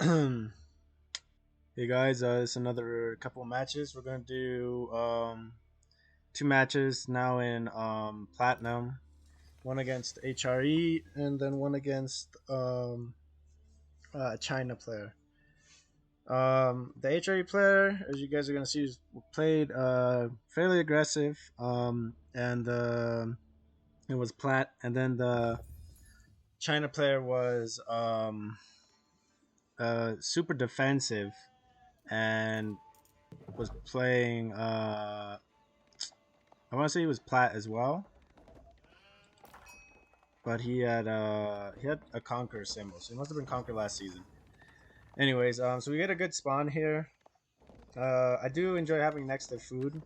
Hey guys, it's another couple of matches. We're gonna do two matches now in platinum. One against HRE and then one against a China player. The HRE player, as you guys are gonna see, is played fairly aggressive. And it was plat, and then the China player was super defensive and was playing I want to say he was plat as well, but he had a conquer symbol, so he must have been conquer last season. Anyways, so we get a good spawn here. I do enjoy having next to food.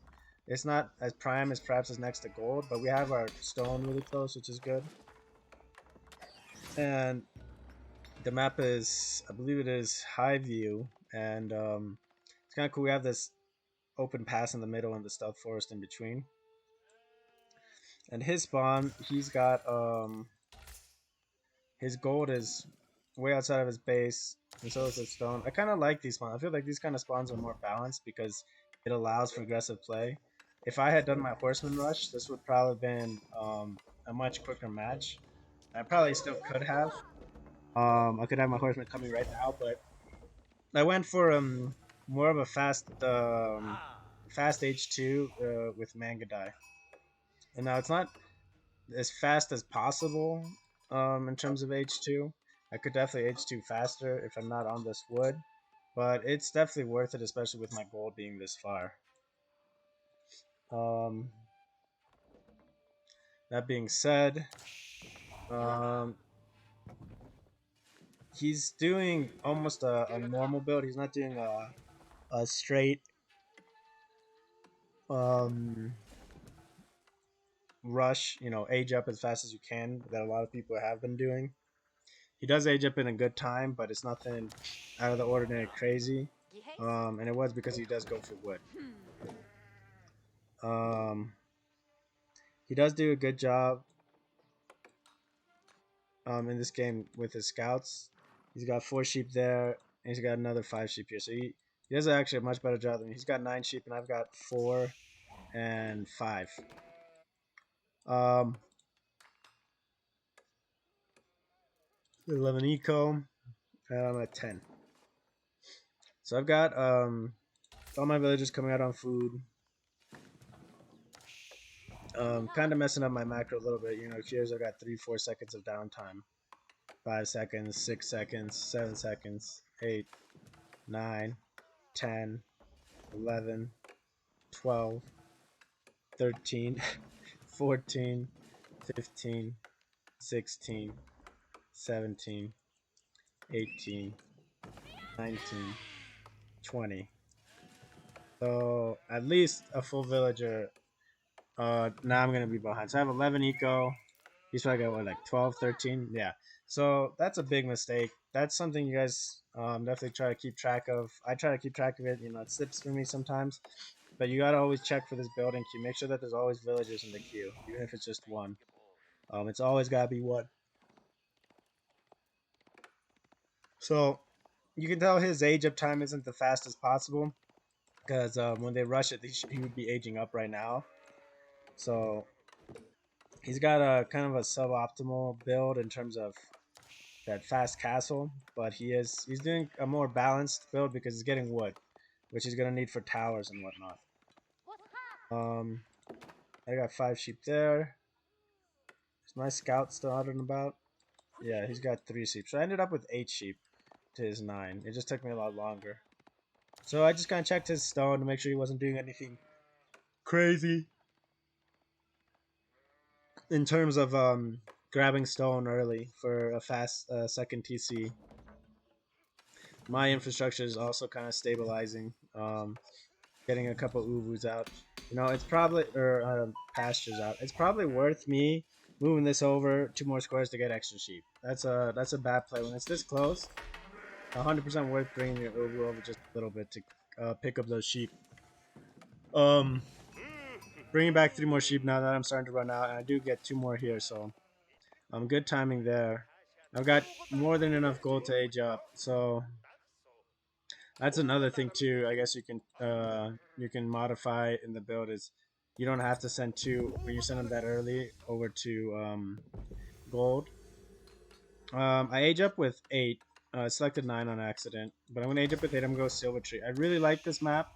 It's not as prime as perhaps as next to gold, but we have our stone really close, which is good. And the map is, I believe it is high view, and it's kind of cool. We have this open pass in the middle and the stealth forest in between. And his spawn, he's got his gold is way outside of his base, and so is his stone. I kind of like these spawns. I feel like these kind of spawns are more balanced because it allows for aggressive play. If I had done my horseman rush, this would probably been a much quicker match. I probably still could have. I could have my horseman coming right now, but I went for more of a fast H2 with Mangudai. And now it's not as fast as possible in terms of H2. I could definitely H2 faster if I'm not on this wood, but it's definitely worth it, especially with my gold being this far. Um, that being said, um, he's doing almost a normal build. He's not doing a straight um, rush, age up as fast as you can that a lot of people have been doing. He does age up in a good time, but it's nothing out of the ordinary crazy. And it was because he does go for wood. Um, he does do a good job in this game with his scouts. He's got 4 sheep there, and he's got another 5 sheep here. So he does actually a much better job than me. He's got 9 sheep, and I've got 4 and 5. Um, 11 eco, and I'm at 10. So I've got all my villagers coming out on food. Kind of messing up my macro a little bit. Here's I've got 3-4 seconds of downtime. 5 seconds, 6 seconds, 7 seconds, 8, 9, 10, 11, 12, 13, 14, 15, 16, 17, 18, 19, 20. So at least a full villager. Now I'm going to be behind. So I have 11 eco. He's probably got what, like 12, 13? Yeah. So that's a big mistake. That's something you guys definitely try to keep track of. I try to keep track of it. It slips for me sometimes. But you got to always check for this building queue. Make sure that there's always villagers in the queue, even if it's just one. It's always got to be one. So you can tell his age up time isn't the fastest possible because when they rush it, he would be aging up right now. So he's got a kind of a suboptimal build in terms of that fast castle, but he's doing a more balanced build because he's getting wood, which he's gonna need for towers and whatnot. Um, I got 5 sheep there. Is my scout still out and about? Yeah, he's got 3 sheep. So I ended up with 8 sheep to his 9. It just took me a lot longer. So I just kind of checked his stone to make sure he wasn't doing anything crazy in terms of grabbing stone early for a fast second TC. My infrastructure is also kind of stabilizing. Getting a couple ubus out. It's probably pastures out. It's probably worth me moving this over 2 more squares to get extra sheep. That's a bad play when it's this close. 100% worth bringing your ubu over just a little bit to pick up those sheep. Bringing back 3 more sheep now that I'm starting to run out, and I do get 2 more here, so good timing there. I've got more than enough gold to age up, so That's another thing too. I guess you can modify in the build is you don't have to send two when you send them that early over to gold. I age up with 8. I selected 9 on accident, but I'm gonna age up with 8. I'm gonna go silver tree. I really like this map.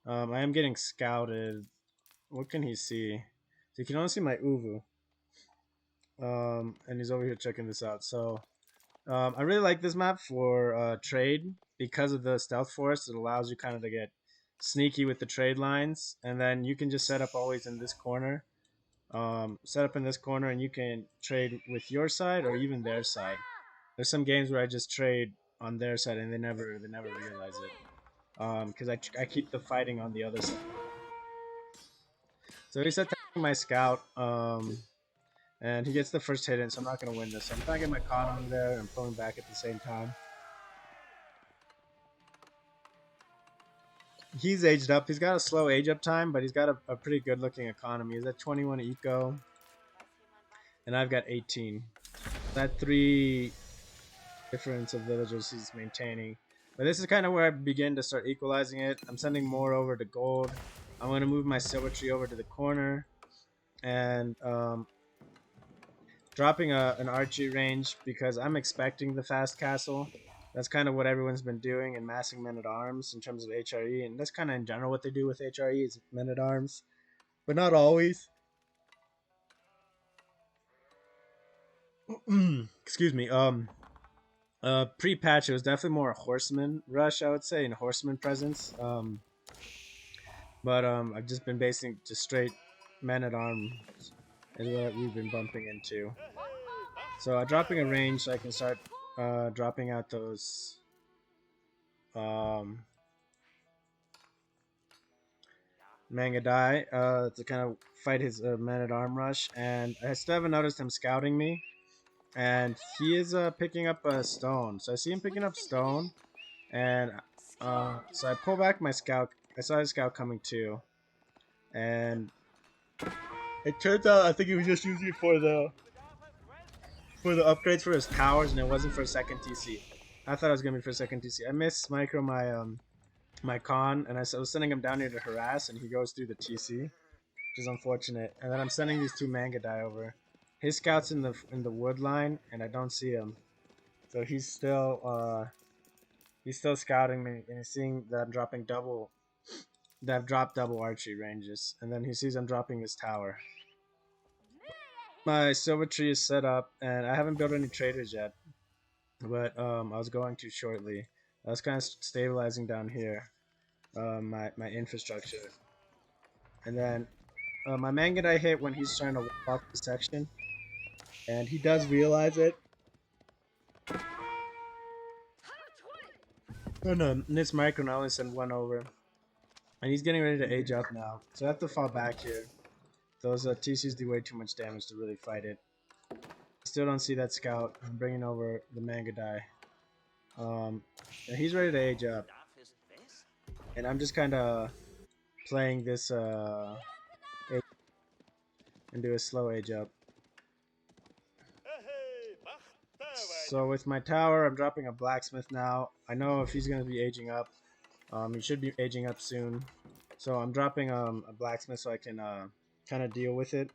I am getting scouted. What can he see? So you can only see my Uvu. And he's over here checking this out. So I really like this map for trade because of the stealth forest. It allows you kind of to get sneaky with the trade lines, and then you can just set up always in this corner. Set up in this corner, and you can trade with your side or even their side. There's some games where I just trade on their side, and they never realize it. Because I keep the fighting on the other side. So he's attacking my scout. And he gets the first hit in, so I'm not going to win this. So I'm trying to get my con on there and pulling back at the same time. He's aged up. He's got a slow age up time, but he's got a pretty good looking economy. He's at 21 eco, and I've got 18. That 3 difference of villagers he's maintaining. But this is kind of where I begin to start equalizing it. I'm sending more over to gold. I'm going to move my silver tree over to the corner, and dropping an archery range because I'm expecting the fast castle. That's kind of what everyone's been doing in massing men-at-arms in terms of HRE, and that's kind of in general what they do with HRE is men-at-arms, but not always. Excuse me. Pre-patch it was definitely more a horseman rush, I would say, and horseman presence. But I've just been basing just straight men-at-arms is what we've been bumping into. So dropping a range so I can start dropping out those Mangudai to kind of fight his man-at-arm rush, and I still haven't noticed him scouting me, and he is picking up a stone. So I see him picking up stone, and so I pull back my scout. I saw his scout coming too, and it turns out I think he was just using it for the upgrades for his towers, and it wasn't for a second TC. I thought it was gonna be for a second TC. I missed micro my con, and I was sending him down here to harass, and he goes through the TC, which is unfortunate. And then I'm sending these 2 Mangudai over. His scout's in the wood line, and I don't see him, so he's still scouting me, and he's seeing that I'm dropping double, that I've dropped double archery ranges, and then he sees I'm dropping his tower. My silver tree is set up, and I haven't built any traders yet, but I was going to shortly. I was kind of stabilizing down here. My infrastructure, and then my Mangudai hit when he's trying to walk the section, and he does realize it. Oh no, this micro now only send 1 over, and he's getting ready to age up now, so I have to fall back here. Those TCs do way too much damage to really fight it. Still don't see that scout. I'm bringing over the Mangudai. And he's ready to age up, and I'm just kind of playing this and do a slow age up. So with my tower, I'm dropping a blacksmith now. I know if he's going to be aging up, he should be aging up soon. So I'm dropping a blacksmith so I can kind of deal with it.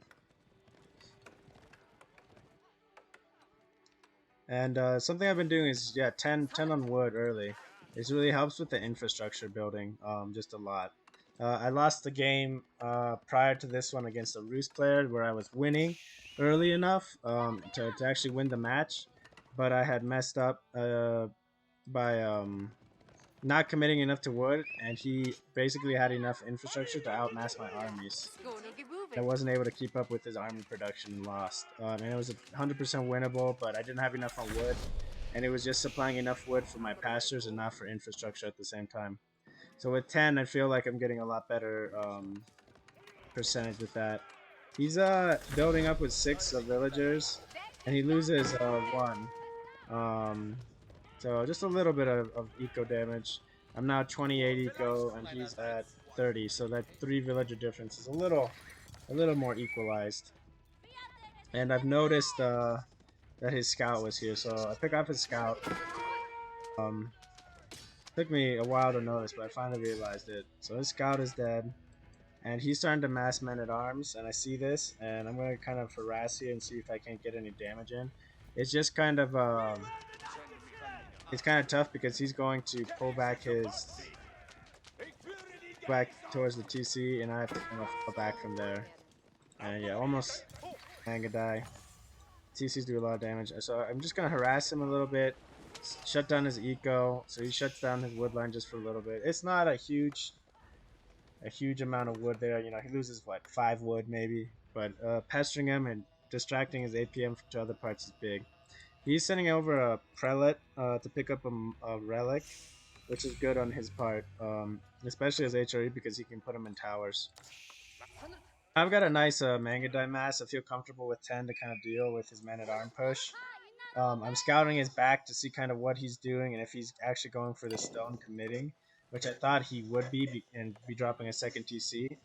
And something I've been doing is 10 on wood early. This really helps with the infrastructure building just a lot. I lost the game prior to this one against a Roost player where I was winning early enough to actually win the match, but I had messed up by not committing enough to wood, and he basically had enough infrastructure to outmass my armies. I wasn't able to keep up with his army production and lost. And it was 100% winnable, but I didn't have enough on wood, and it was just supplying enough wood for my pastures and not for infrastructure at the same time. So with 10, I feel like I'm getting a lot better percentage with that. He's building up with 6 villagers, and he loses 1. So just a little bit of eco damage. I'm now 28 eco, and he's at 30. So that 3 villager difference is a little more equalized. And I've noticed that his scout was here, so I pick off his scout. Took me a while to notice, but I finally realized it. So his scout is dead, and he's starting to mass men-at-arms, and I see this, and I'm going to kind of harass here and see if I can't get any damage in. It's just kind of, it's kind of tough because he's going to pull back back towards the TC, and I have to kind of fall back from there. And yeah, almost Mangudai. TCs do a lot of damage, so I'm just gonna harass him a little bit, shut down his eco, so he shuts down his wood line just for a little bit. It's not a huge amount of wood there. You know, he loses what 5 wood maybe, but pestering him and distracting his APM to other parts is big. He's sending over a prelate to pick up a relic, which is good on his part, especially as HRE because he can put him in towers. I've got a nice Mangudai mass. I feel comfortable with 10 to kind of deal with his man-at-arm push. I'm scouting his back to see kind of what he's doing and if he's actually going for the stone committing, which I thought he would be and be dropping a second TC.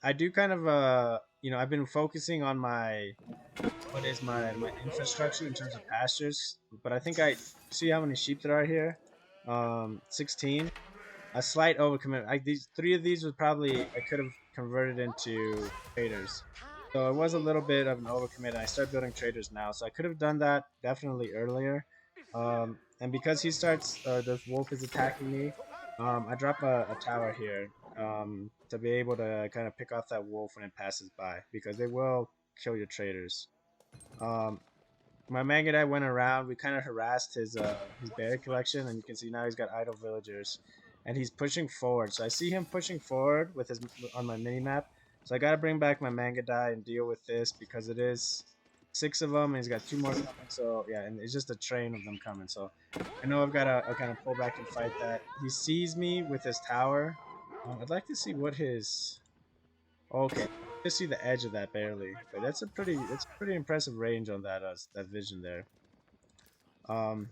I do kind of, I've been focusing on my infrastructure in terms of pastures, but I think I see how many sheep there are here. 16. A slight overcommit. These 3 of these was probably I could have converted into traders. So it was a little bit of an overcommit, and I start building traders now. So I could have done that definitely earlier. And because he starts, the wolf is attacking me, I drop a tower here to be able to kind of pick off that wolf when it passes by, because they will kill your traders. My Mangudai went around. We kind of harassed his berry collection, and you can see now he's got idle villagers, and he's pushing forward. So I see him pushing forward with his on my mini map. So I got to bring back my Mangudai and deal with this because it is 6 of them, and he's got 2 more coming. So yeah, and it's just a train of them coming. So I know I've got to kind of pull back and fight that. He sees me with his tower. I'd like to see what his. Okay, just see the edge of that barely, but that's a pretty impressive range on that vision there. Um,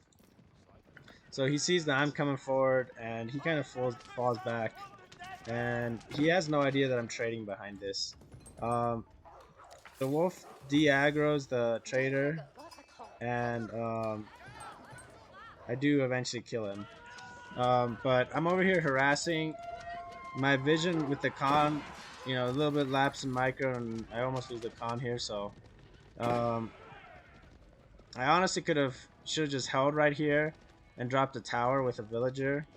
so he sees that I'm coming forward, and he kind of falls back, and he has no idea that I'm trading behind this. Um, the wolf de-aggroes the trader, and I do eventually kill him. But I'm over here harassing. My vision with the con, a little bit lapse in micro, and I almost lose the con here, so Um, I honestly should have just held right here and dropped a tower with a villager.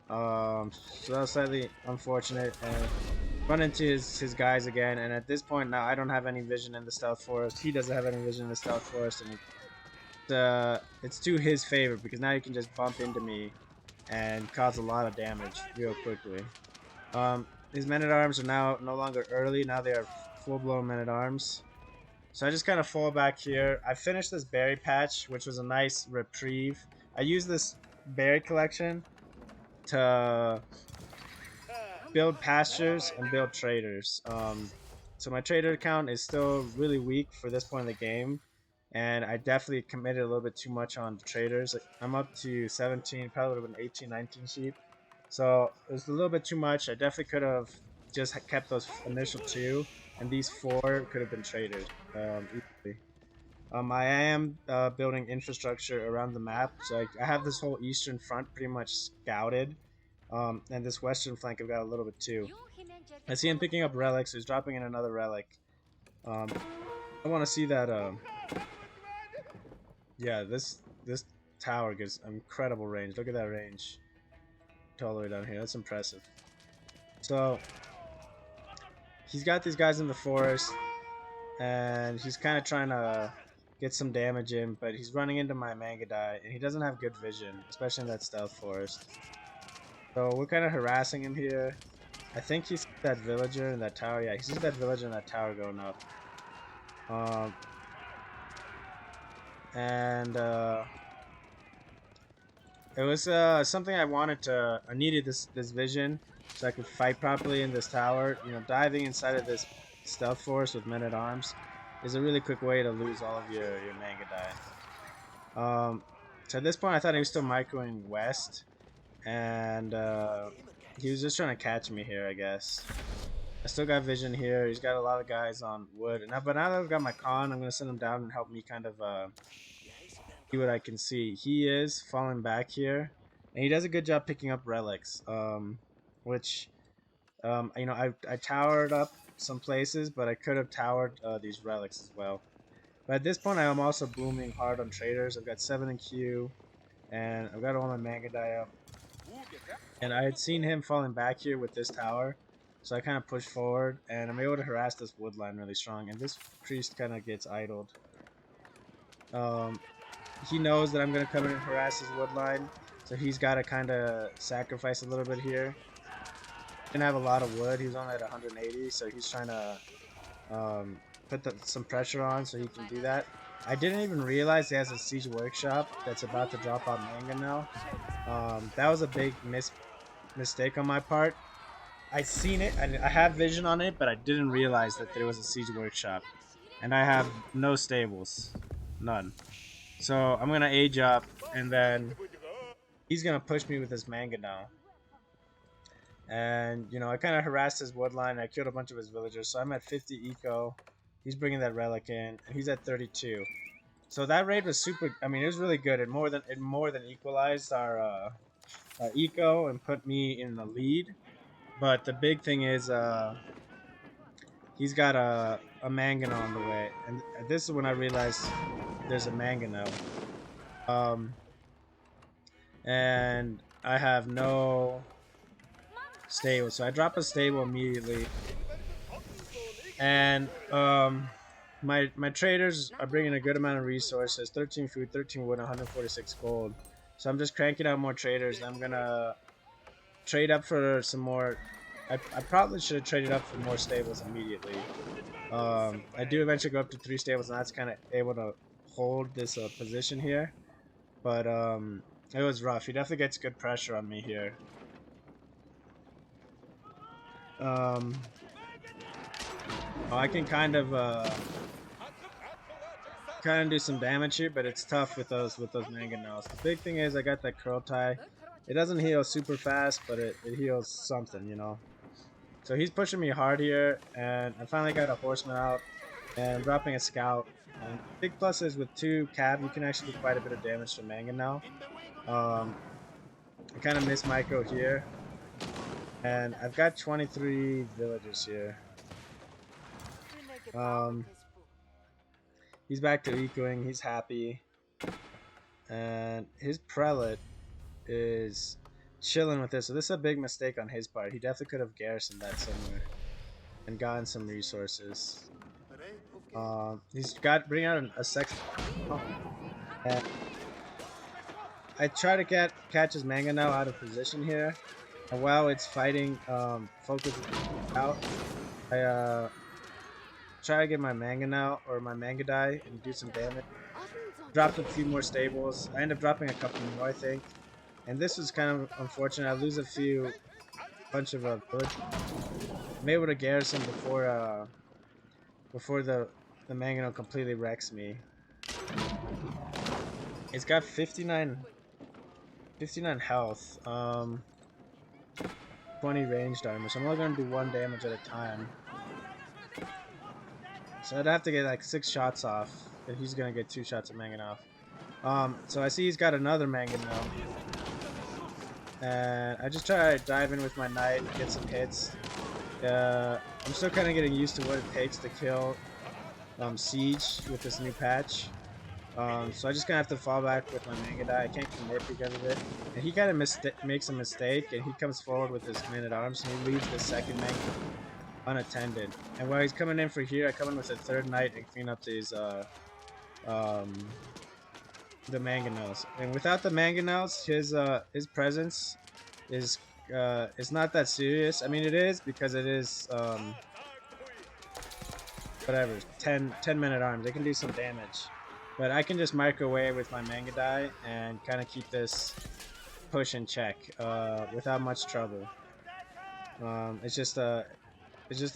So that was slightly unfortunate, and run into his guys again. And at this point now, I don't have any vision in the stealth forest. He doesn't have any vision in the stealth forest, and it's to his favor because now he can just bump into me and cause a lot of damage real quickly. His men-at-arms are now no longer early. Now they are full-blown men-at-arms. So I just kind of fall back here. I finished this berry patch, which was a nice reprieve. I used this berry collection to build pastures and build traders. So my trader account is still really weak for this point in the game, and I definitely committed a little bit too much on traders. I'm up to 17, probably would have been 18, 19 sheep. So it was a little bit too much. I definitely could have just kept those initial 2, and these 4 could have been traded easily. I am building infrastructure around the map, so I have this whole eastern front pretty much scouted, and this western flank I've got a little bit too. I see him picking up relics, so he's dropping in another relic. I want to see that. Yeah, this tower gives incredible range. Look at that range, all the way down here. That's impressive. So he's got these guys in the forest, and he's kind of trying to get some damage in, but he's running into my Mangudai, and he doesn't have good vision, especially in that stealth forest. So we're kind of harassing him here. I think he sees that villager in that tower. Yeah, he sees that villager in that tower going up. And it was something I needed this vision so I could fight properly in this tower. Diving inside of this stealth forest with men-at-arms is a really quick way to lose all of your Mangudai. So at this point, I thought he was still microing west, and he was just trying to catch me here, I guess. I still got vision here. He's got a lot of guys on wood, but now that I've got my con, I'm gonna send him down and help me kind of see what I can see. He is falling back here. and he does a good job picking up relics. Which you know, I towered up some places, but I could have towered these relics as well. But at this point, I am also booming hard on traders. I've got 7 in queue, and I've got all my Mangudai up. And I had seen him falling back here with this tower, so I kind of pushed forward, and I'm able to harass this wood line really strong. And this priest kind of gets idled. Um, he knows that I'm going to come in and harass his wood line, so he's got to kind of sacrifice a little bit here. Didn't have a lot of wood. He was only at 180, so he's trying to put some pressure on so he can do that. I didn't even realize he has a siege workshop that's about to drop out manga now. That was a big mistake on my part. I seen it and I have vision on it, but I didn't realize that there was a siege workshop, and I have no stables, none. So I'm gonna age up, and then he's gonna push me with his manga now. And you know, I kind of harassed his woodline. I killed a bunch of his villagers, so I'm at 50 eco. He's bringing that relic in, and he's at 32. So that raid was super. I mean, it was really good. It more than equalized our eco and put me in the lead. But the big thing is, he's got a Mangano on the way, and this is when I realized there's a Mangano. And I have no stable, so I drop a stable immediately. And my traders are bringing a good amount of resources: 13 food, 13 wood, 146 gold. So I'm just cranking out more traders. I'm gonna trade up for some more. I probably should have traded up for more stables immediately. I do eventually go up to 3 stables, and that's kind of able to hold this position here. But it was rough. He definitely gets good pressure on me here. I can kind of do some damage here, but it's tough with those mangonels. The big thing is I got that curl tie. It doesn't heal super fast, but it heals something, you know. So he's pushing me hard here, and I finally got a horseman out, and I'm dropping a scout. And big plus is with 2 cav, you can actually do quite a bit of damage to mangonel. I kind of missed Micro here, and I've got 23 villagers here. He's back to ecoing. He's happy, and his prelate is chilling with this. So this is a big mistake on his part. He definitely could have garrisoned that somewhere and gotten some resources. He's bring out a sex. And I try to catch his manga now out of position here, and while it's fighting, focus out. I try to get my manga now or my Mangudai and do some damage. Dropped a few more stables. I end up dropping a couple more, I think. And this was kind of unfortunate. I lose a bunch of village. I'm able to garrison before the Mangano completely wrecks me. It's got 59 health. 20 ranged armor. So I'm only gonna do 1 damage at a time. So I'd have to get like 6 shots off, and he's gonna get 2 shots of Mangano off. So I see he's got another Mangano, and I just try to dive in with my knight, get some hits. I'm still kind of getting used to what it takes to kill siege with this new patch. So I just gonna have to fall back with my Mangudai. I can't commit because of it. And he kind of makes a mistake, and he comes forward with his man-at-arms, and he leaves the second Mangudai unattended. And while he's coming in for here, I come in with a 3rd knight and clean up these the mangonels. And without the mangonels, his presence is not that serious. I mean, it is because it is whatever 10 minute arms. They can do some damage, but I can just microwave with my Mangudai and kind of keep this push in check without much trouble. It's just a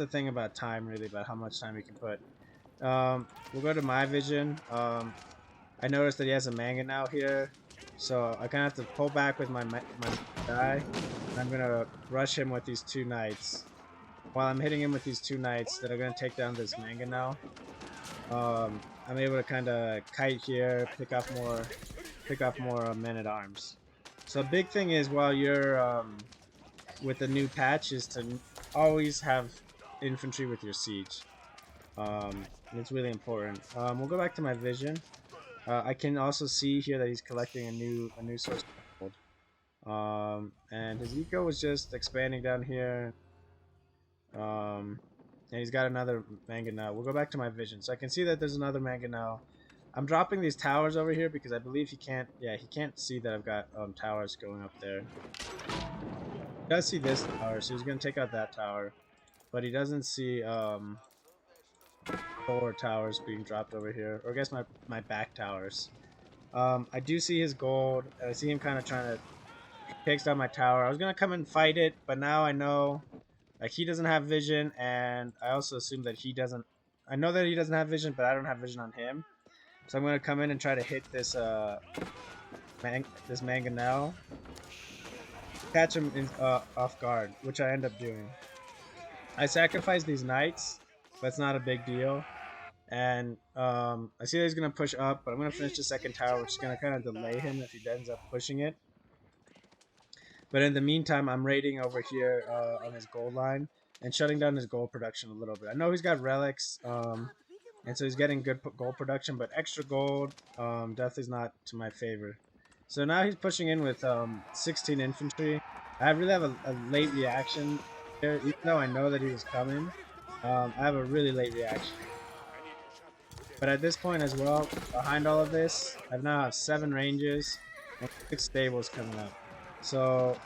thing about time, really, about how much time you can put. We'll go to my vision. I noticed that he has a manga now here, so I kind of have to pull back with my guy. I'm gonna rush him with these 2 knights. While I'm hitting him with these 2 knights that are gonna take down this manga now, I'm able to kind of kite here, pick off more men at arms. So a big thing is while you're with the new patch is to always have infantry with your siege. It's really important. We'll go back to my vision. I can also see here that he's collecting a new source of gold. And his eco was just expanding down here. And he's got another mangonel. We'll go back to my vision, so I can see that there's another mangonel. I'm dropping these towers over here because I believe he can't. Yeah, he can't see that I've got towers going up there. He does see this tower, so he's gonna take out that tower, but he doesn't see 4 towers being dropped over here, or I guess my back towers. I do see his gold, and I see him kind of trying to takes down my tower. I was gonna come and fight it, but now I know like he doesn't have vision, and I also assume that he doesn't. I know that he doesn't have vision, but I don't have vision on him. So I'm gonna come in and try to hit this this mangonel, catch him off guard, which I end up doing. I sacrifice these knights, but it's not a big deal. And I see that he's gonna push up, but I'm gonna finish the second tower, which is gonna kind of delay him if he ends up pushing it. But in the meantime, I'm raiding over here on his gold line and shutting down his gold production a little bit. I know he's got relics, and so he's getting good gold production, but extra gold definitely is not to my favor. So now he's pushing in with 16 infantry. I really have a late reaction there, even though I know that he was coming. I have a really late reaction. But at this point as well, behind all of this, I now have 7 ranges and 6 stables coming up. So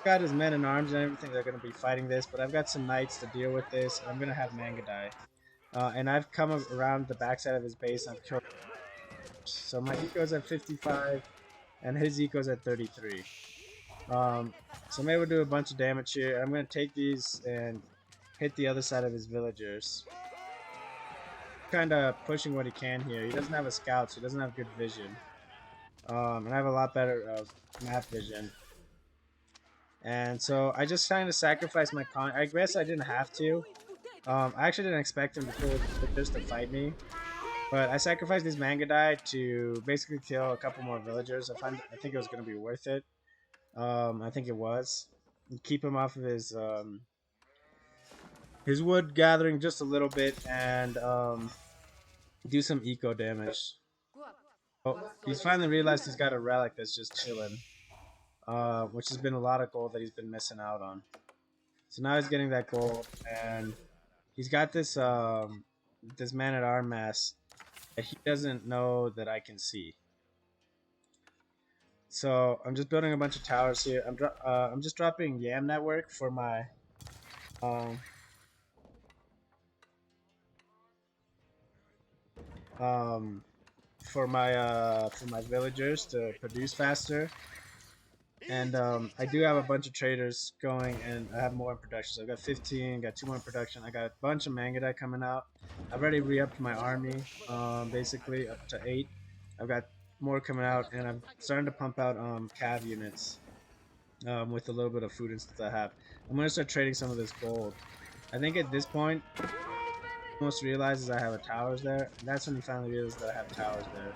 got his men in arms and everything. They're going to be fighting this, but I've got some knights to deal with this. I'm going to have Mangudai. And I've come around the backside of his base and I've killed. So my eco's at 55 and his eco's at 33. So I'm able to do a bunch of damage here. I'm going to take these and hit the other side of his villagers. Kind of pushing what he can here. He doesn't have a scout, so he doesn't have good vision. And I have a lot better map vision. And so I just kind of sacrificed my con. I guess I didn't have to. I actually didn't expect him to kill just to fight me. But I sacrificed these Mangudai to basically kill a couple more villagers. I think it was going to be worth it. I think it was. Keep him off of his wood gathering just a little bit and do some eco damage. Oh, he's finally realized he's got a relic that's just chilling, which has been a lot of gold that he's been missing out on. So now he's getting that gold, and he's got this this man at arm mass that he doesn't know that I can see. So I'm just building a bunch of towers here. I'm just dropping Yam Network for my um, um, for my villagers to produce faster. And I do have a bunch of traders going, and I have more in production. So I've got 15, got 2 more in production. I got a bunch of Mangudai coming out. I've already re-upped my army, basically up to 8. I've got more coming out, and I'm starting to pump out cav units with a little bit of food and stuff I have. I'm going to start trading some of this gold. I think at this point, almost realizes I have a towers there. And that's when he finally realizes that I have towers there.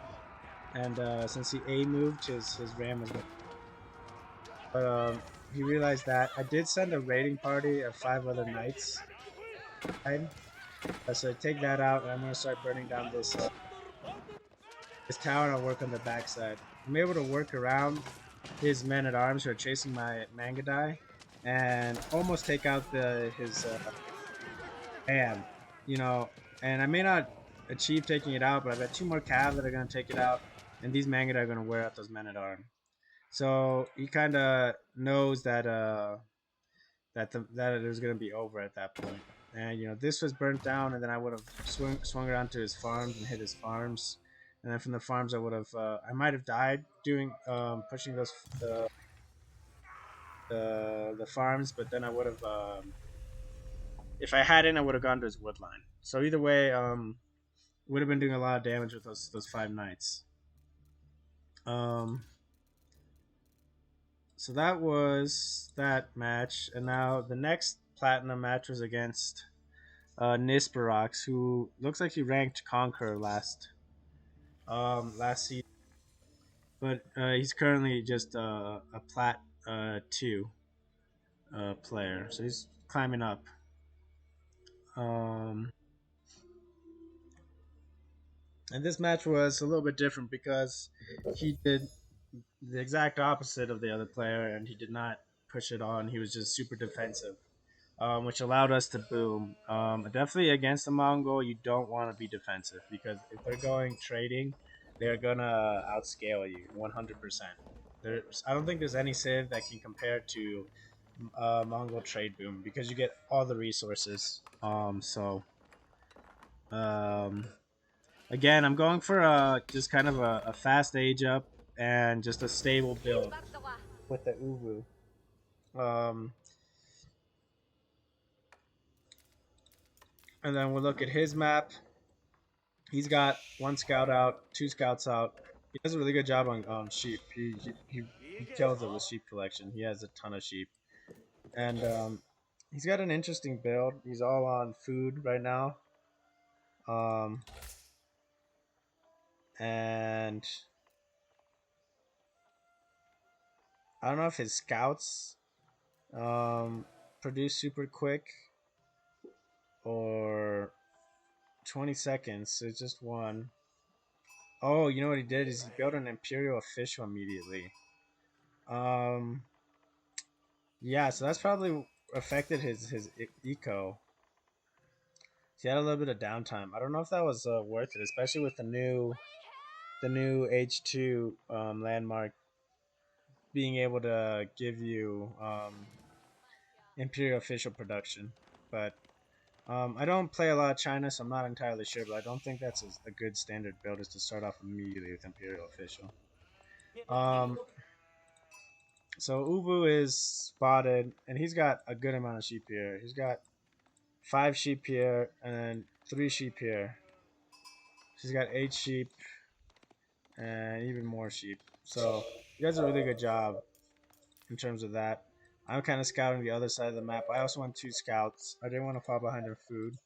And since he A moved, his ram was going. But he realized that I did send a raiding party of 5 other knights. So I take that out, and I'm gonna start burning down this tower, and I'll work on the backside. I'm able to work around his men at arms who are chasing my Mangudai, and almost take out his ram. You know, and I may not achieve taking it out, but I've got 2 more cav that are gonna take it out, and these Mangudai are gonna wear out those men at arms. So he kind of knows that that it was going to be over at that point. And you know, this was burnt down, and then I would have swung around to his farms and hit his farms, and then from the farms I would have I might have died doing pushing those the farms, but then I would have if I hadn't, I would have gone to his wood line. So either way, would have been doing a lot of damage with those 5 knights. So that was that match, and now the next platinum match was against Nisperox, who looks like he ranked Conqueror last season. but he's currently just a plat 2 player, so he's climbing up. Um, and this match was a little bit different because he did the exact opposite of the other player, and he did not push it on. He was just super defensive, which allowed us to boom. Definitely against the Mongol, you don't want to be defensive because if they're going trading, they're gonna outscale you 100%. I don't think there's any civ that can compare to Mongol trade boom because you get all the resources. Um, Again, I'm going for just kind of a fast age up and just a stable build with the Uvu. Um, and then we'll look at his map. He's got one scout out, two scouts out. He does a really good job on sheep. He kills it with sheep collection. He has a ton of sheep, and he's got an interesting build. He's all on food right now, um, and I don't know if his scouts um, produce super quick or 20 seconds. So it's just one. Oh, you know what he did is he built an imperial official immediately. Um, yeah, so that's probably affected his eco. He had a little bit of downtime. I don't know if that was worth it, especially with the new H2 landmark being able to give you imperial official production. But I don't play a lot of China, so I'm not entirely sure. But I don't think that's a good standard build is to start off immediately with imperial official. Um, so Ubu is spotted, and he's got a good amount of sheep here. He's got 5 sheep here and 3 sheep here. She's got 8 sheep and even more sheep. So he does a really good job in terms of that. I'm kind of scouting the other side of the map. I also want 2 scouts. I didn't want to fall behind in food.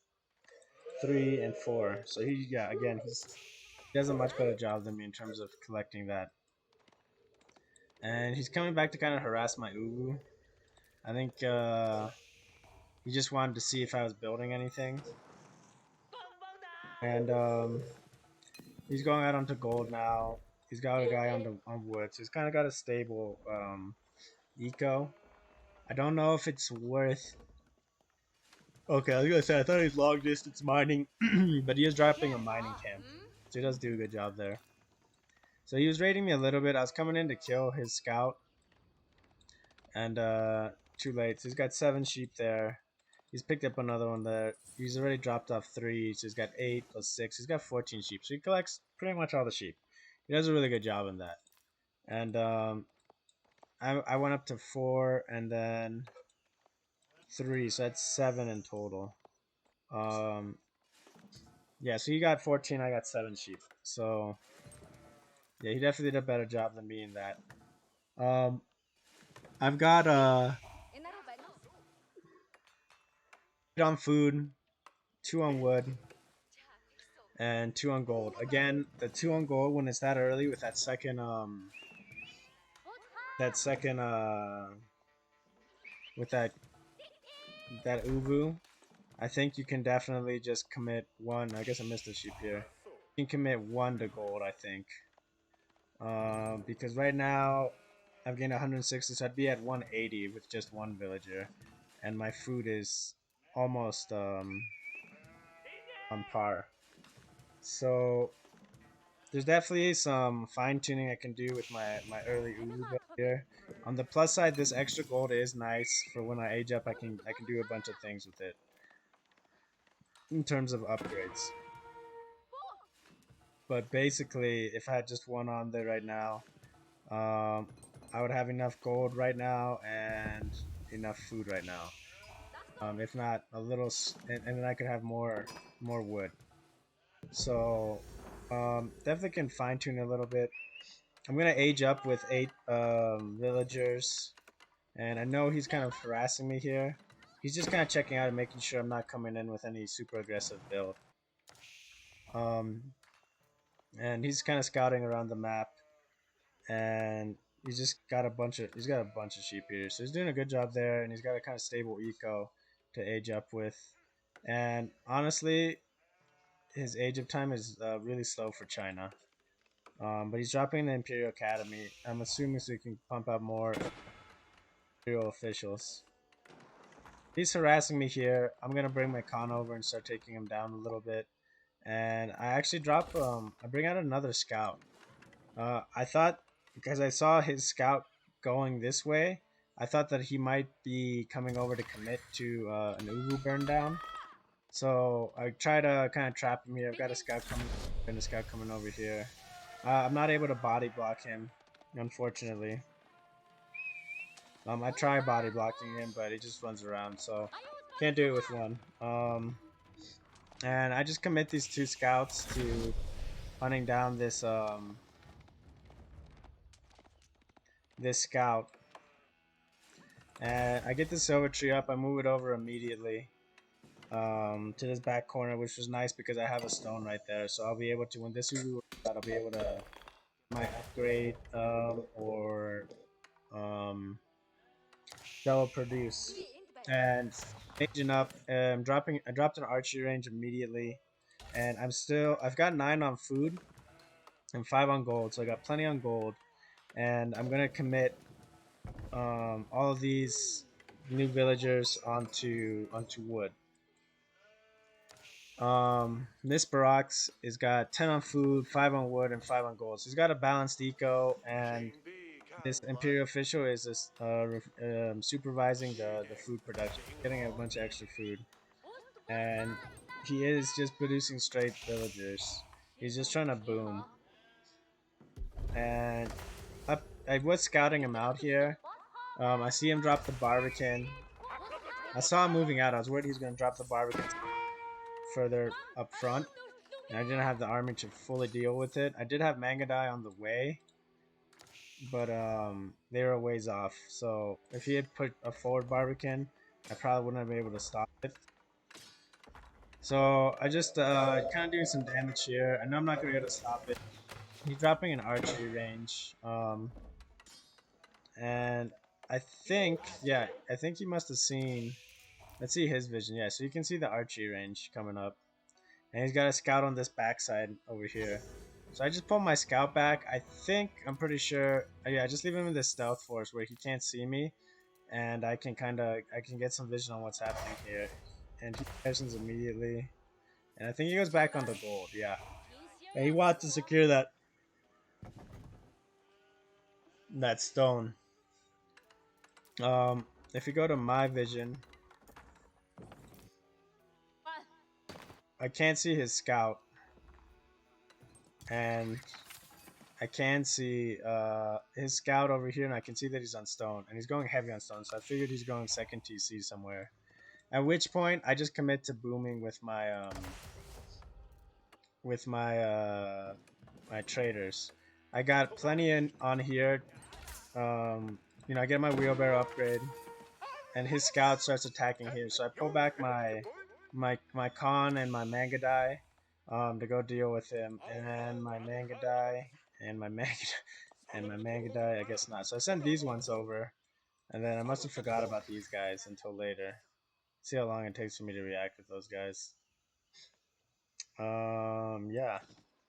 3 and 4. So he does a much better job than me in terms of collecting that. And he's coming back to kind of harass my Ubu. I think he just wanted to see if I was building anything. And he's going out onto gold now. He's got a guy on wood, so he's kind of got a stable eco. I don't know if it's worth. Okay, I was gonna say I thought he's long distance mining, but he is dropping a mining camp, so he does do a good job there. So he was raiding me a little bit. I was coming in to kill his scout, and too late. So he's got 7 sheep there. He's picked up another one there. He's already dropped off 3, so he's got 8 plus 6. He's got 14 sheep, so he collects pretty much all the sheep. He does a really good job in that. And I went up to 4 and then 3, so that's 7 in total. Yeah, so he got 14, I got 7 sheep. So yeah, he definitely did a better job than me in that. I've got 8 on food, 2 on wood, and 2 on gold. Again, the 2 on gold when it's that early with that second with that Uvu, I think you can definitely just commit 1. I guess I missed a sheep here. You can commit 1 to gold, I think. Because right now I've gained 160, so I'd be at 180 with just 1 villager, and my food is almost on par. So there's definitely some fine tuning I can do with my early Ubu build here. On the plus side, this extra gold is nice for when I age up. I can do a bunch of things with it in terms of upgrades. But basically, if I had just 1 on there right now, I would have enough gold right now and enough food right now. If not a little, and then I could have more wood. So definitely can fine tune a little bit. I'm gonna age up with 8 villagers, and I know he's kind of harassing me here. He's just kind of checking out and making sure I'm not coming in with any super aggressive build. And he's kind of scouting around the map, and he's got a bunch of sheep here, so he's doing a good job there, and he's got a kind of stable eco to age up with. And honestly, his age of time is really slow for China. But he's dropping the Imperial Academy. I'm assuming so he can pump out more Imperial officials. He's harassing me here. I'm gonna bring my Khan over and start taking him down a little bit. And I actually drop I bring out another scout. I thought, because I saw his scout going this way, I thought that he might be coming over to commit to an Uwu burn down. So I try to kind of trap him here. I've got a scout coming and a scout coming over here. I'm not able to body block him, unfortunately. I try body blocking him, but he just runs around, so can't do it with one. And I just commit these two scouts to hunting down this this scout. And I get the silver tree up. I move it over immediately to this back corner, which was nice because I have a stone right there. So I'll be able to, when this Uwu I'll be able to my upgrade or double produce. And aging up, I dropped an archery range immediately, and I've got 9 on food and 5 on gold, so I got plenty on gold, and I'm gonna commit all of these new villagers onto wood. This Barak's is got 10 on food, 5 on wood, and 5 on gold. So he's got a balanced eco, and this Imperial official is just, supervising the food production, getting a bunch of extra food. And he is just producing straight villagers. He's just trying to boom. And I was scouting him out here. I see him drop the Barbican. I saw him moving out. I was worried he was going to drop the Barbican further up front, and I didn't have the army to fully deal with it. I did have Mangudai on the way, but they were a ways off. So if he had put a forward Barbican, I probably wouldn't have been able to stop it. So I just kind of doing some damage here. I know I'm not going to be able to stop it. He's dropping an archery range. And I think he must have seen, let's see his vision. Yeah, so you can see the archery range coming up. And he's got a scout on this backside over here. So I just pull my scout back. I'm pretty sure, yeah, I just leave him in this stealth force where he can't see me. And I can get some vision on what's happening here. And he positions immediately. And I think he goes back on the gold, yeah. And he wants to secure that stone. If you go to my vision, I can't see his scout, and I can see his scout over here, and I can see that he's on stone, and he's going heavy on stone, so I figured he's going second TC somewhere. At which point, I just commit to booming with my my traders. I got plenty on here. You know, I get my wheelbarrow upgrade, and his scout starts attacking here. So I pull back my Khan and my Mangudai to go deal with him, and my Mangudai and my Mangudai, I guess not. So I send these ones over, and then I must have forgot about these guys until later. See how long it takes for me to react with those guys. Yeah.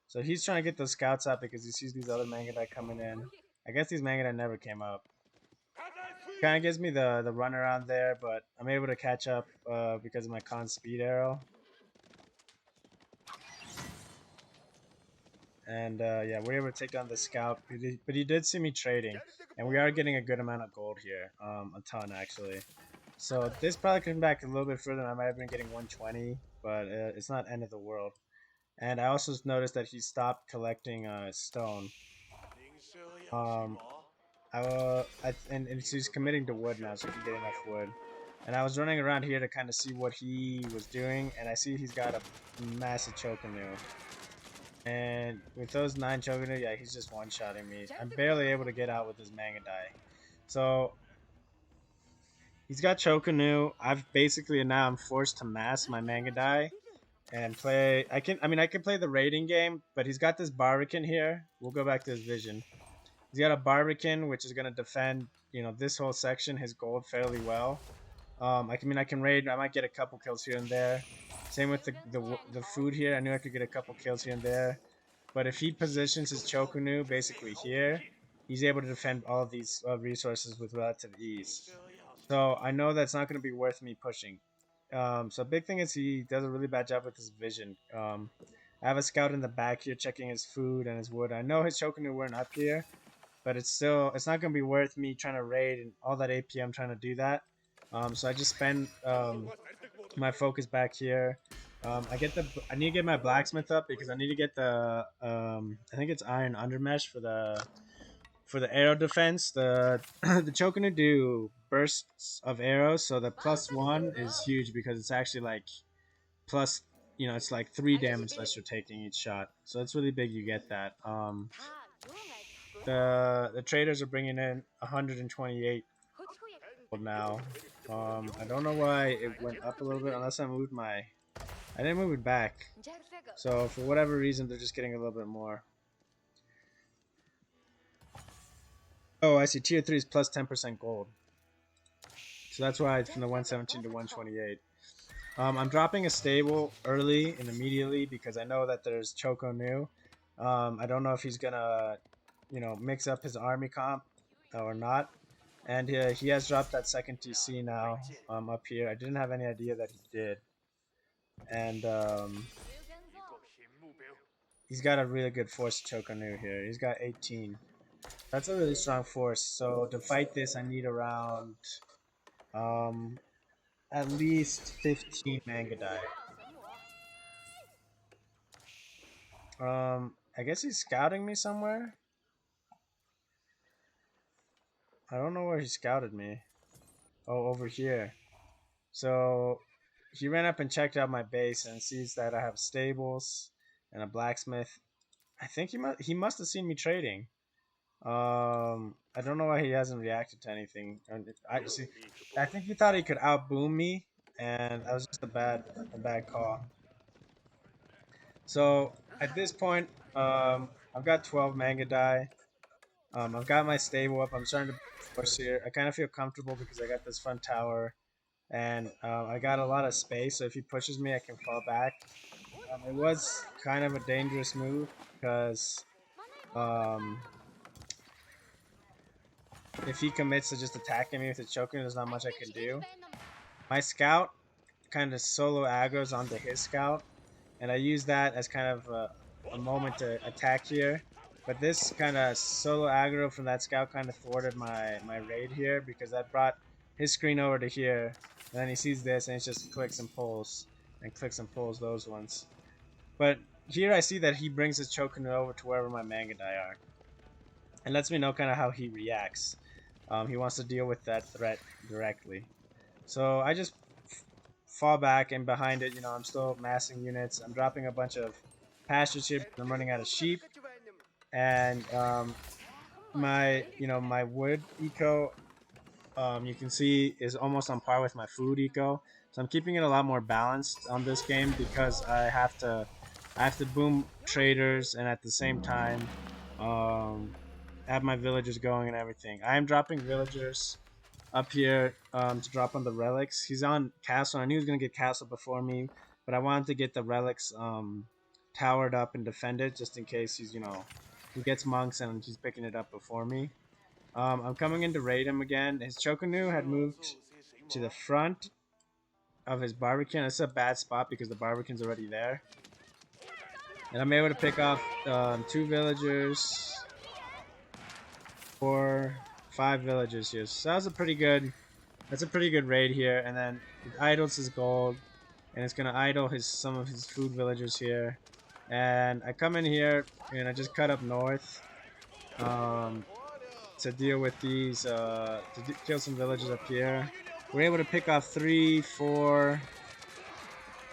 So he's trying to get those scouts out because he sees these other Mangudai coming in. I guess these Mangudai never came up. Kind of gives me the runaround there, but I'm able to catch up because of my Khan speed arrow. And yeah, we're able to take down the scout, but he did see me trading, and we are getting a good amount of gold here, a ton actually. So this probably came back a little bit further. I might have been getting 120, but it's not end of the world. And I also noticed that he stopped collecting stone. And he's committing to wood now, so he can get enough wood. And I was running around here to kind of see what he was doing, and I see he's got a massive Chocanu. And with those 9 Chocanu, yeah, he's just one-shotting me. I'm barely able to get out with his Mangudai. So he's got Chocanu. I'm forced to mass my Mangudai and play. I can play the raiding game, but he's got this Barbican here. We'll go back to his vision. He's got a Barbican, which is gonna defend, you know, this whole section, his gold fairly well. I can raid. I might get a couple kills here and there. Same with the food here. I knew I could get a couple kills here and there. But if he positions his Chokunu basically here, he's able to defend all of these resources with relative ease. So I know that's not going to be worth me pushing. So big thing is he does a really bad job with his vision. I have a scout in the back here checking his food and his wood. I know his Chokunu weren't up here, but it's not going to be worth me trying to raid and all that AP I'm trying to do that. So I just spend my focus back here. I need to get my blacksmith up because I need to get the I think it's iron undermesh for the arrow defense. The the Chokunu do bursts of arrows, so the +1 is huge because it's actually like plus, you know, it's like 3 damage less you're taking each shot. So it's really big you get that. The traders are bringing in 128 now. I don't know why it went up a little bit unless I didn't move it back. So for whatever reason, they're just getting a little bit more. Oh, I see. Tier 3 is plus 10% gold. So that's why it's from the 117 to 128. I'm dropping a stable early and immediately because I know that there's Choco new. I don't know if he's gonna, you know, mix up his army comp or not. And he has dropped that second TC now up here. I didn't have any idea that he did. And he's got a really good force Chokanu here. He's got 18. That's a really strong force. So to fight this, I need around at least 15 Mangudai. I guess he's scouting me somewhere. I don't know where he scouted me. Oh, over here. So he ran up and checked out my base and sees that I have stables and a blacksmith. I think he must have seen me trading. I don't know why he hasn't reacted to anything. I think he thought he could outboom me, and that was just a bad call. So at this point, I've got 12 Mangudai. I've got my stable up. I'm starting to force here. I kind of feel comfortable because I got this front tower, and I got a lot of space. So if he pushes me, I can fall back. It was kind of a dangerous move because if he commits to just attacking me with his choking, there's not much I can do. My scout kind of solo aggro's onto his scout, and I use that as kind of a moment to attack here. But this kind of solo aggro from that scout kind of thwarted my raid here because that brought his screen over to here, and then he sees this and he just clicks and pulls those ones. But here I see that he brings his Chokunu over to wherever my Mangudai are, and lets me know kind of how he reacts. He wants to deal with that threat directly. So I just fall back, and behind it, you know, I'm still massing units. I'm dropping a bunch of pastures here because I'm running out of sheep. And my wood eco, you can see, is almost on par with my food eco. So I'm keeping it a lot more balanced on this game because I have to boom traders and at the same time have my villagers going and everything. I am dropping villagers up here to drop on the relics. He's on castle. I knew he was going to get castle before me, but I wanted to get the relics towered up and defended just in case he's, you know, he gets monks and he's picking it up before me. I'm coming in to raid him again. His Chokunu had moved to the front of his Barbican. It's a bad spot because the Barbican's already there. And I'm able to pick off 2 villagers, 4, 5 villagers here. So that's a pretty good raid here. And then it idles his gold, and it's gonna idle some of his food villagers here. And I come in here and I just cut up north to deal with these kill some villagers up here. We're able to pick off 3, 4,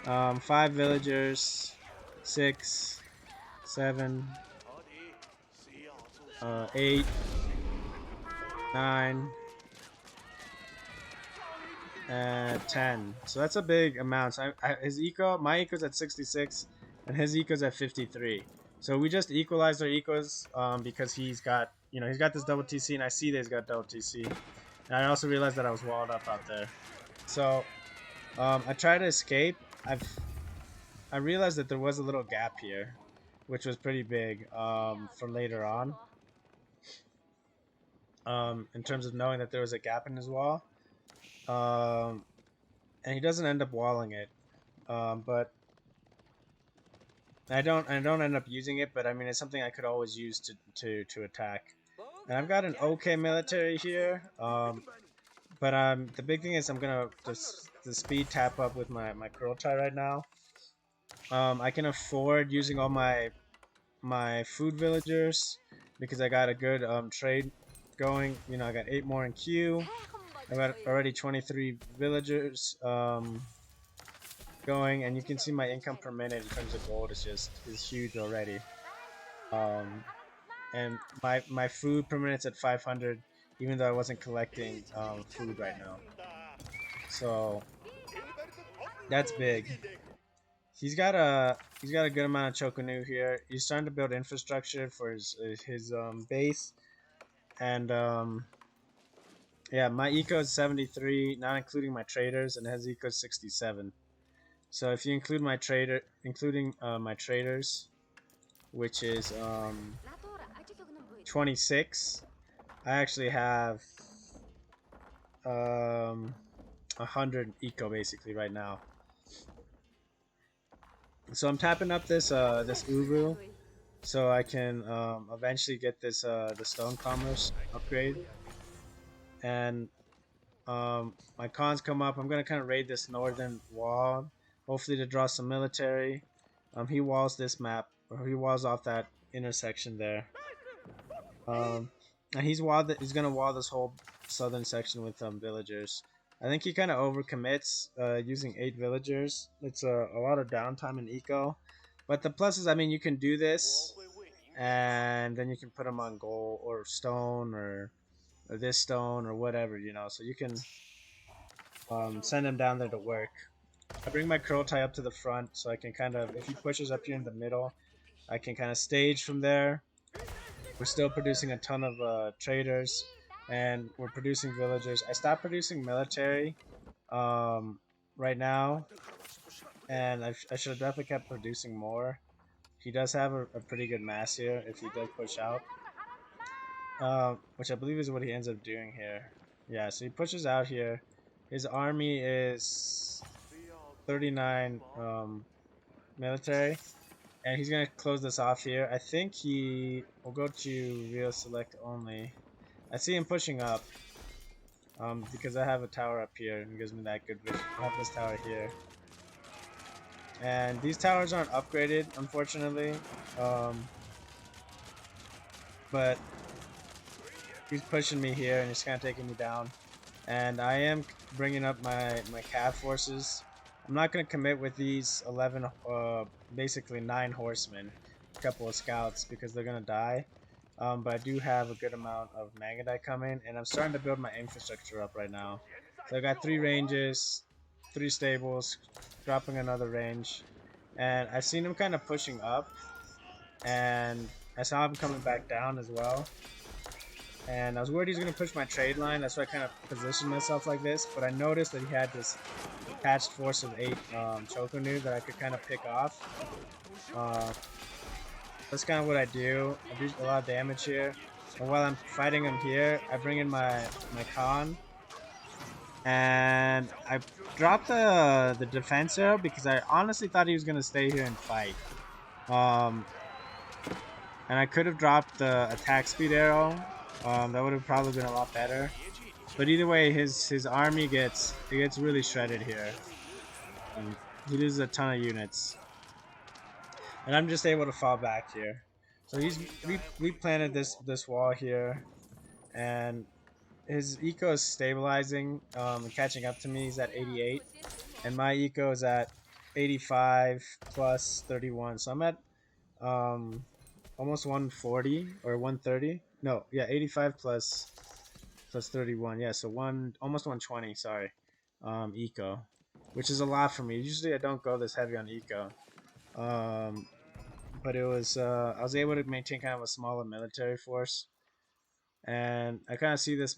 5 villagers, 6, 7, 8, 9, and 10. So that's a big amount. So my eco's at 66, and his eco's at 53. So we just equalized our ecos because he's got, you know, he's got this double TC, and I see that he's got double TC. And I also realized that I was walled up out there. So I try to escape. I realized that there was a little gap here, which was pretty big for later on. In terms of knowing that there was a gap in his wall, and he doesn't end up walling it, but I don't end up using it. But I mean, it's something I could always use to attack. And I've got an okay military here, but the big thing is I'm gonna just the speed tap up with my curl tie right now. I can afford using all my food villagers because I got a good trade going. You know, I got 8 more in queue. I got already 23 villagers going, and you can see my income per minute in terms of gold is huge already. And my food per minute's at 500, even though I wasn't collecting food right now. So that's big. He's got a good amount of Chokunu here. He's starting to build infrastructure for his base, and yeah, my eco is 73, not including my traders, and his eco is 67. So if you include my my traders, which is 26, I actually have 100 eco basically right now. So I'm tapping up this Uru, so I can eventually get this the stone commerce upgrade. And my cons come up. I'm gonna kind of raid this northern wall, hopefully to draw some military. He walls this map, or he walls off that intersection there. And he's gonna wall this whole southern section with villagers. I think he kind of overcommits using 8 villagers. It's a lot of downtime in eco, but the plus is, I mean, you can do this, and then you can put them on gold or stone or this stone or whatever, you know. So you can send him down there to work. I bring my curl tie up to the front, so I can kind of, if he pushes up here in the middle, I can kind of stage from there. We're still producing a ton of traders, and we're producing villagers. I stopped producing military right now, and I should have definitely kept producing more. He does have a pretty good mass here if he does push out, which I believe is what he ends up doing here. Yeah, so he pushes out here. His army is 39 military, and he's gonna close this off here. I think he will go to real select only. I see him pushing up because I have a tower up here and it gives me that good vision. I have this tower here, and these towers aren't upgraded, unfortunately, but he's pushing me here and he's kind of taking me down, and I am bringing up my cav forces. I'm not going to commit with these 11 basically 9 horsemen, a couple of scouts, because they're going to die. But I do have a good amount of Mangudai coming, and I'm starting to build my infrastructure up right now. So I got 3 ranges, 3 stables, dropping another range, and I've seen him kind of pushing up, and I saw him coming back down as well. And I was worried he was going to push my trade line, that's why I kind of positioned myself like this, but I noticed that he had this attached force of 8 Chokunu that I could kind of pick off. That's kind of what I do. I do a lot of damage here. And while I'm fighting him here, I bring in my Khan. And I dropped the defense arrow because I honestly thought he was going to stay here and fight. And I could have dropped the attack speed arrow. That would have probably been a lot better. But either way, his army gets really shredded here. And he loses a ton of units. And I'm just able to fall back here. So we planted this wall here, and his eco is stabilizing and catching up to me. He's at 88, and my eco is at 85 plus 31. So I'm at almost 140 or 130. No, yeah, 85 plus 31. Yeah, so almost 120. Sorry, eco, which is a lot for me. Usually I don't go this heavy on eco. But it was I was able to maintain kind of a smaller military force, and I kind of see this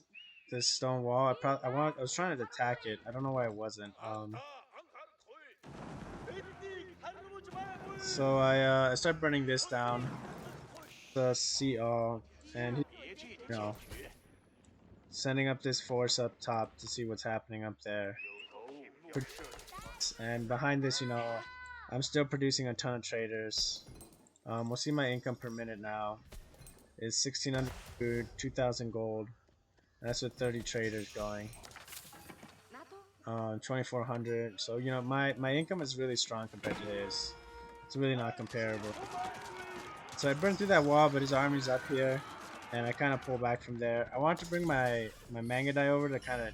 stone wall. I was trying to attack it. I don't know why I wasn't. So I start burning this down. The sea all, and you know, sending up this force up top to see what's happening up there. And behind this, I'm still producing a ton of traders. We'll see my income per minute now is 1600 food, 2000 gold. That's with 30 traders going. 2400. So my income is really strong compared to his. It's really not comparable. So I burned through that wall, but his army's up here, and I kind of pull back from there. I want to bring my Mangudai over to kind of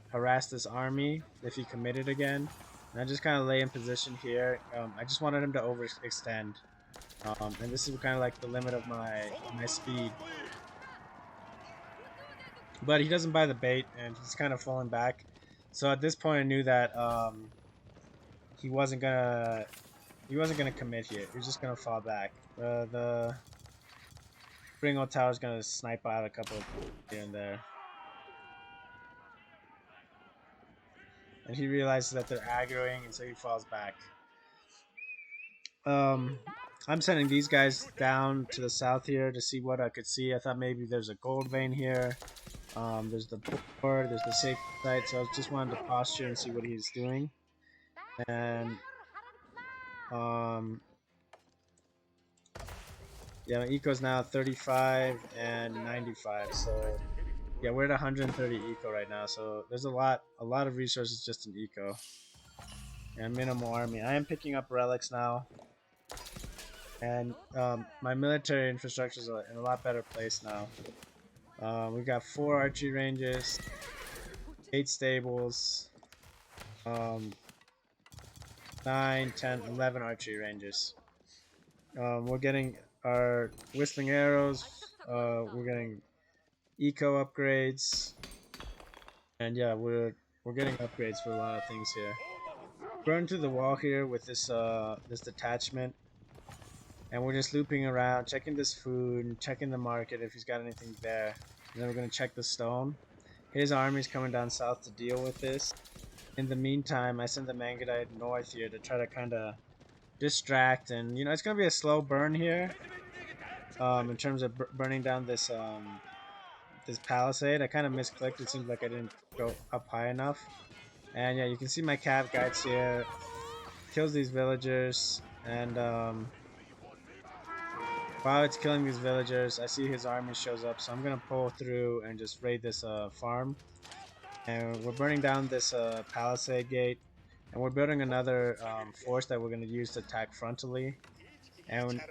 harass this army if he committed again. And I just kind of lay in position here. I just wanted him to overextend. And this is kind of like the limit of my speed. But he doesn't buy the bait, and he's kind of falling back. So at this point, I knew that he wasn't gonna commit here. He was just gonna fall back. The Ringo Tower is gonna snipe out a couple here and there. And he realizes that they're aggroing, and so he falls back. I'm sending these guys down to the south here to see what I could see. I thought maybe there's a gold vein here. There's the board, there's the safe site, so I just wanted to posture and see what he's doing. And yeah, my eco's now 35 and 95, so yeah, we're at 130 eco right now, so there's a lot of resources just in eco. And minimal army. I am picking up relics now. And my military infrastructure is in a lot better place now. We got 4 archery ranges, 8 stables, 9, 10, 11 archery ranges. We're getting our whistling arrows, we're getting eco upgrades, and yeah, we're getting upgrades for a lot of things here. Burn through the wall here with this detachment. And we're just looping around, checking this food, checking the market if he's got anything there. And then we're going to check the stone. His army's coming down south to deal with this. In the meantime, I send the Mangudai north here to try to kind of distract. And, it's going to be a slow burn here. In terms of burning down this this palisade. I kind of misclicked. It seems like I didn't go up high enough. And yeah, you can see my cav guides here. Kills these villagers. And while it's killing these villagers, I see his army shows up, so I'm gonna pull through and just raid this farm. And we're burning down this palisade gate, and we're building another force that we're gonna use to attack frontally. And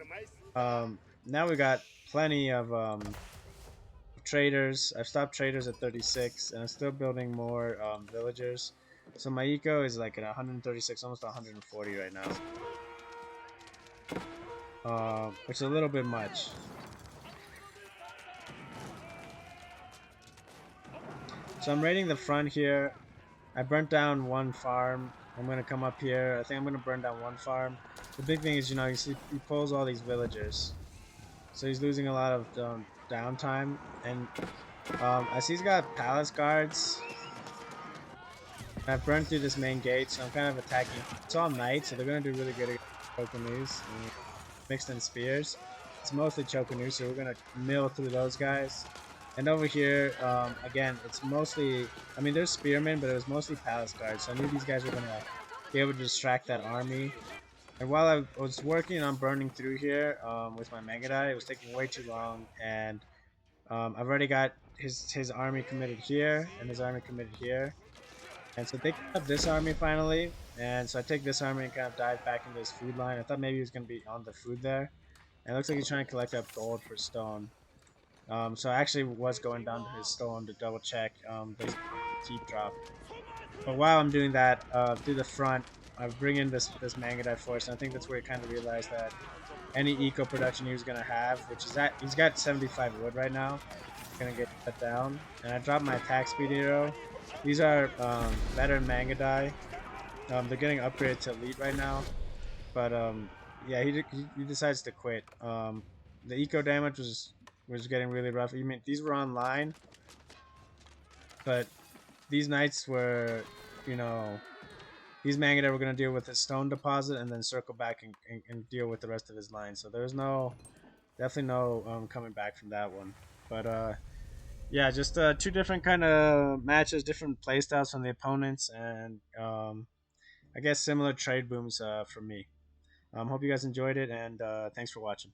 now we got plenty of traders. I've stopped traders at 36, and I'm still building more villagers. So my eco is like at 136, almost 140 right now. Which is a little bit much. So I'm raiding the front here. I burnt down one farm. I'm gonna come up here. I think I'm gonna burn down one farm. The big thing is, you see, he pulls all these villagers, so he's losing a lot of downtime. And I see he's got palace guards. I've burned through this main gate, so I'm kind of attacking. It's all night, so they're gonna do really good against Chokanus. Mixed in spears. It's mostly Chokanus, so we're gonna mill through those guys. And over here, again, it's mostly, there's spearmen, but it was mostly palace guards, so I knew these guys were gonna be able to distract that army. And while I was working on burning through here with my Mangudai, it was taking way too long, and I've already got his army committed here, and his army committed here. And so they cut up this army finally, and so I take this army and kind of dive back into his food line. I thought maybe he was going to be on the food there. And it looks like he's trying to collect up gold for stone. So I actually was going down to his stone to double check the keep drop. But while I'm doing that, through the front, I bring in this Mangudai force, and I think that's where he kind of realized that any eco production he was going to have, which is that he's got 75 wood right now, going to get cut down. And I dropped my attack speed hero. These are veteran Mangudai. They're getting upgraded to elite right now, but yeah, he decides to quit. The eco damage was was getting really rough. You mean these were online, but these knights were, you know, these Mangudai were going to deal with his stone deposit and then circle back and deal with the rest of his line. So there's no, definitely no coming back from that one. But yeah, just two different kind of matches, different playstyles from the opponents, and I guess similar trade booms from me. Hope you guys enjoyed it, and thanks for watching.